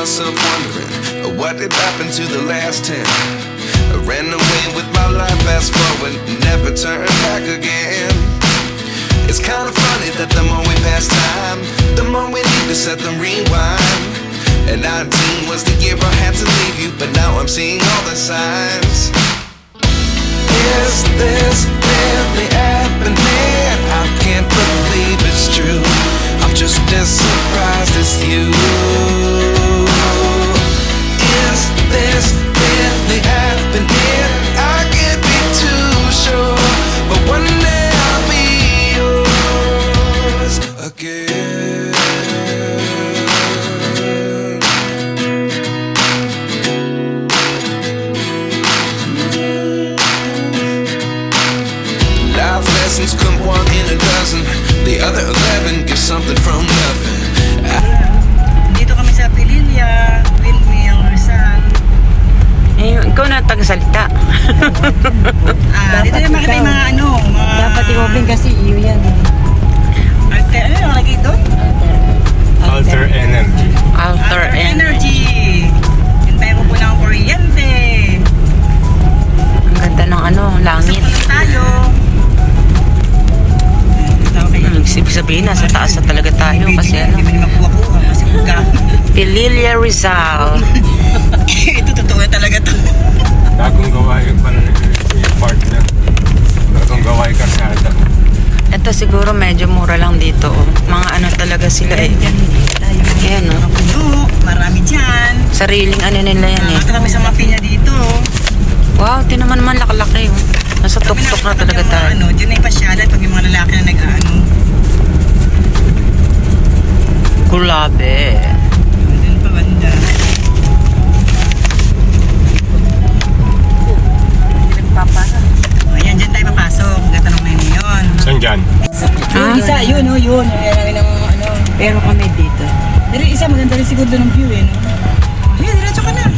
myself wondering what did happen to the last 10. I ran away with my life, fast forward, never turn back again. It's kind of funny that the more we pass time, the more we need to set the rewind. And 19 was the year I had to leave you, but now I'm seeing all the signs. Is this really happening? I can't believe it's true. I'm just as surprised as you. Is this really happening? I can't be too sure, but one day I'll be yours again. Life lessons come one in a dozen. The other 11 get something from nothing. Dito kami sa Pililla, Windmill, Rizal. Ikaw na tagasalita. Dito yung makita yung mga mga... Dapat i-open kasi iyo yan. Alter, ano yung lagi doon? Alter Energy. Alter Energy. Hintay ko po ng kuryente. Ang ganda ng langit. Pasok tayo. Ibig sabihin, nasa taas na talaga tayo kasi Hindi mo makuha-kuha kasi pagka... Pililla Rizal. Ito totoo talaga to. Bagong gawain pa na yung park na. Bagong gawain karsada. Ito siguro medyo mura lang dito. Mga talaga sila eh. Ayan o. Puno, marami dyan. Sariling nila yan eh. Ito kami sa Mapinya dito. Wow, tinaman naman laki-laki oh. Nasa tuktok na talaga tayo. Dyan na yung pasyalan pag yung mga lalaki na Gulabe. Dyan pa banda. Ayan, dyan tayo papasok. Gatanong na yun. Saan dyan? Yung isa, yun. Yung namin ng Pero kami dito. Pero isa, maganda rin siguro ng view eh. Ayan, diretso ka na.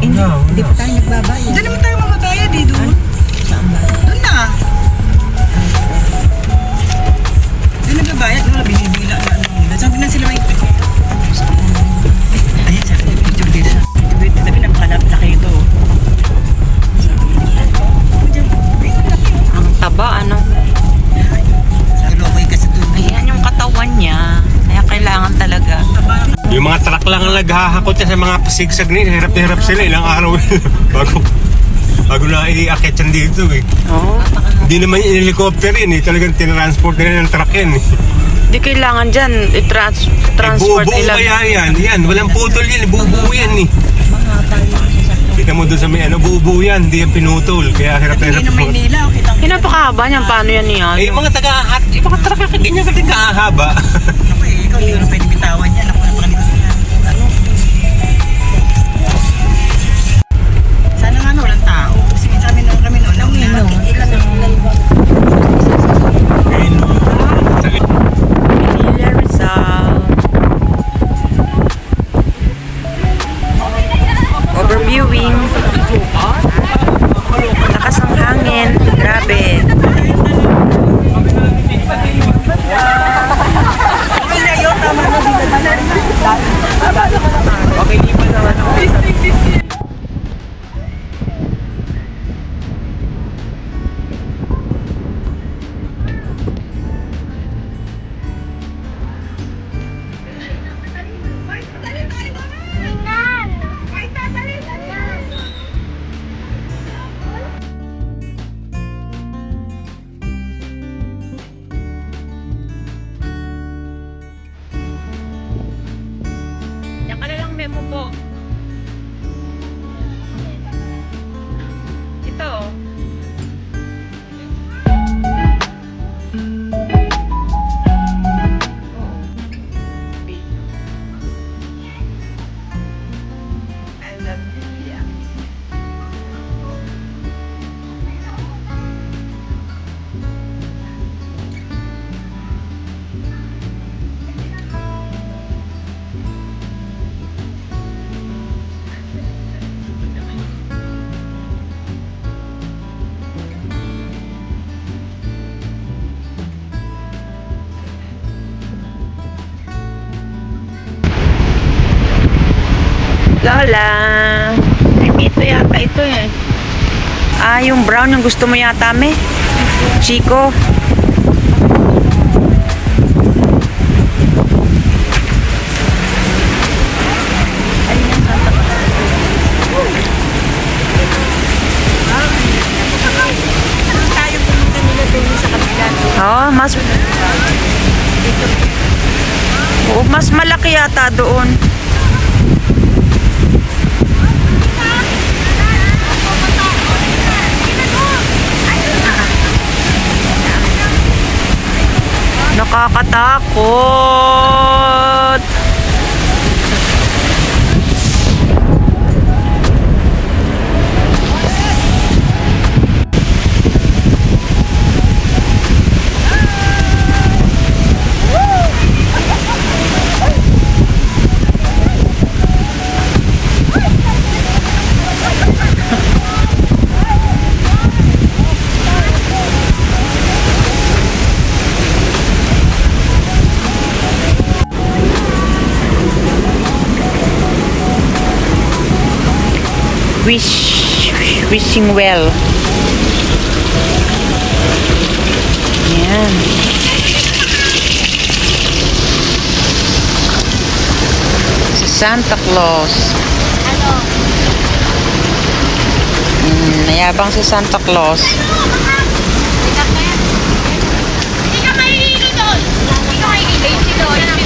Hindi pa tayo nagbabayad. Dyan naman tayo mamabayad eh, doon. Doon na. Doon nagbabayad, wala binibila na Sabi na sila may... Ayan, sabi na picture dito. Sabi na laki ito. Ang taba Sabi Lokoy kasi doon. Ayan yung katawan niya. Kaya kailangan talaga. Yung mga truck lang ang naghahakot niya sa mga sigsag na yun. Hirap na hirap sila. Ilang araw bago na iakit yan dito eh. Oo. Hindi naman yung helicopter yun eh. Talagang tinransport nila ng truck yan eh. Di kailangan dyan i-transport Buo nila. kaya yan. Yan, walang putol yan. Buo yan eh. Kita mo doon sa may buo yan. Hindi yan pinutol. Kaya hirap na hirap. Hindi na Maynila, kitang... Napakahaba niyan. Paano yan niya? Eh, yung mga yung mga truck ganyan ka din kahaba. Ako eh, ikaw hindi ko na pwede bitawan yan. Ako napakalito siya. Sana nga walang tao. Kasi sabi naman kami noon, ilan Pililla Rizal. Overviewing. Lakas ng hangin. Grabe. Yan ka na lang memo po. Ito. I love you. Lola. Ito yata ito eh. Ah, yung brown yung gusto mo yata, me? Chico. Tayo pumunta nila doon sa kabila. Oh, mas malaki yata doon. Nakakatakot. Wishing well. Yan. Si Santa Claus. Mayabang si Santa Claus. Hindi ka mahihilo doon. Hindi ka mahihilo doon.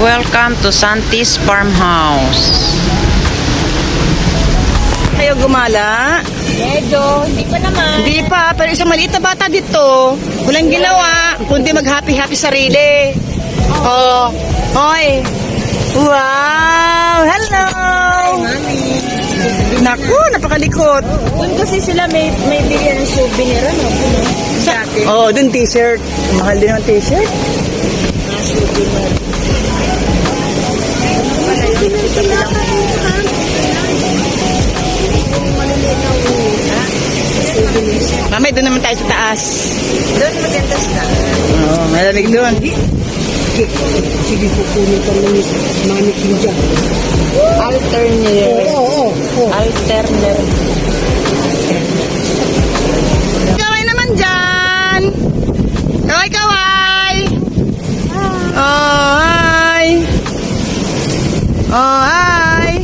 Welcome to Santis Farmhouse. Kayo gumala? Medyo, hindi pa naman. Hindi pa, pero isang maliit na bata dito. Walang ginawa, kundi mag-happy-happy sarili. Oh, hoy. Wow! Hello! Naku, napakalikot. Doon kasi sila may bigyan ng souvenir, ano? Oh, dun t-shirt. Mahal din ang t-shirt. Mamay, doon naman tayo sa taas. Doon maganda sila. Oo, malamig doon. Sige, kukunin ka ng mannequin dyan. Alternate. Oo. Alternate. Kaway naman dyan! Kaway, kaway! Oh, hi! Oh, hi!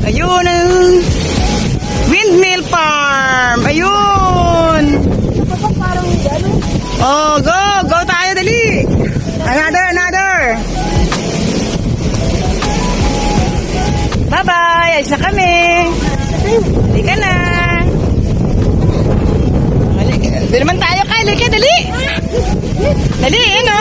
Ayun ang windmill farm! Ayun! Oh, go! Go tayo, dali! Another! Bye-bye! Ayos na kami! Dali ka na! Dali naman tayo, Kyle! Dali ka, dali! Dali, ano?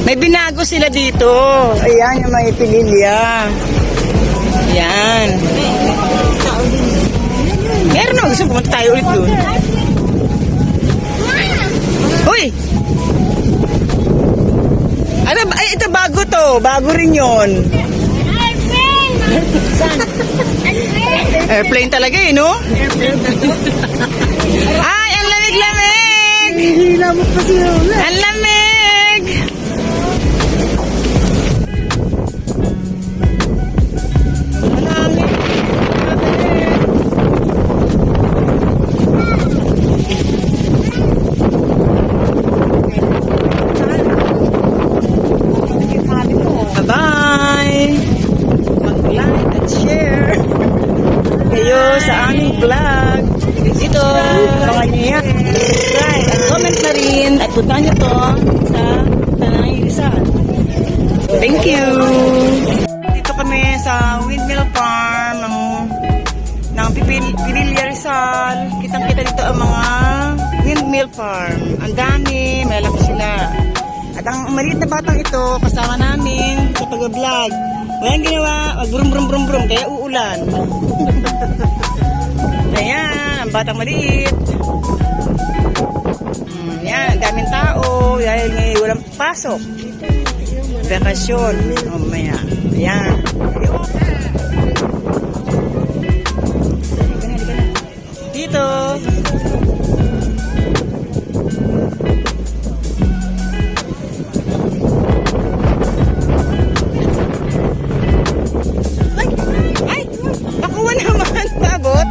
May binago sila dito. Ayan, yung mga ipililya. Ayan. Meron na. Gusto pumunta tayo ulit doon. Uy! Ano, ay, ito bago to. Bago rin yun. Airplane talaga eh, no? Ay, ang lamig-lamig! Hihila mo pa siya. Ang lamig! Bye-bye! Mag-like at share kayo sa aming vlog. Dito, mga niya. Subscribe at comment na rin. At puntahan nyo to sa Tanay Rizal. Thank you! Dito kami sa windmill farm ng Pililya Rizal. Kitang-kita dito ang mga windmill farm. Ang dami, malalaki sila. At ang maliit na batang ito, kasama namin sa pag-vlog. Walang ginawa, mag-brum-brum-brum-brum, kaya uulan. Ayan, ang batang maliit. Yan, ang daming tao, dahil ngayon walang pasok. Bakasyon. Mamaya. Ayan. Dito. Ay! Ay! Nakuha naman. Paabot.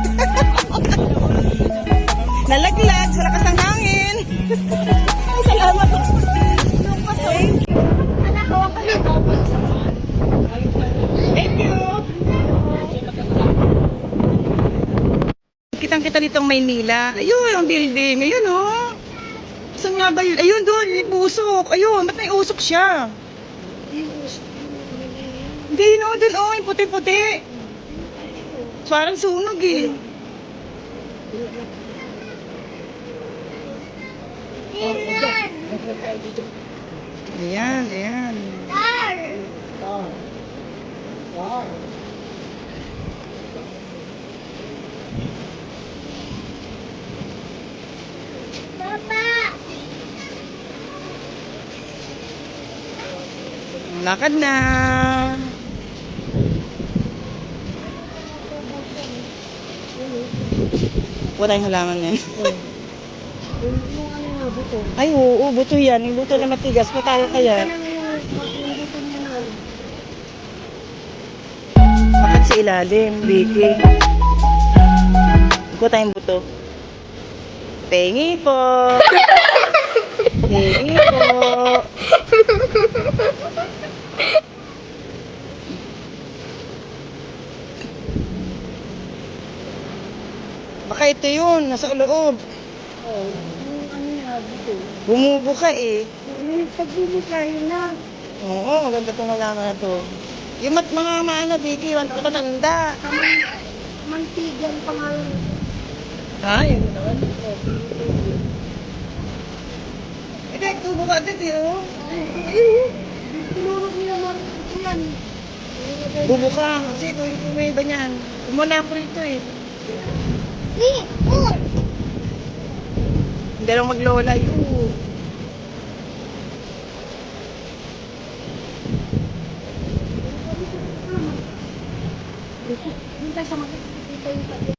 Nalaglag sa lakas ng hangin. Ay, salamat. Thank you. Thank you. Kitang-kita nitong Maynila. Ayun, ang building. Ayun, oh. Saan nga ba yun? Ayun, doon. May usok. Ayun, ba't may usok siya? Hindi, no. Doon, oh. Yung puti-puti. Parang sunog, eh. Ayan, ayan. Lakad na. Wala yung halaman yan. Ay, oo, buto yan. Yung buto na matigas. Patalo kaya. Bakit sa ilalim, Vicky? Iko tayong buto. Pengi po. Pengi po. Baka ito yun, nasa loob. Bumubo ka eh. Pagbibigay na. Oo, maganda itong malaman na to. Yung mga maano, Vicky, yung patanda. Mantigan pangalan. Ay, yun naman. Hindi, tubo ka agad eh, oh. Tinurog niya naman yan. Bubo ka, kasi ito yung may iba niyan. Umuna po rito eh. Hindi lang maglola yun. Hintay sa mga. Hintay sa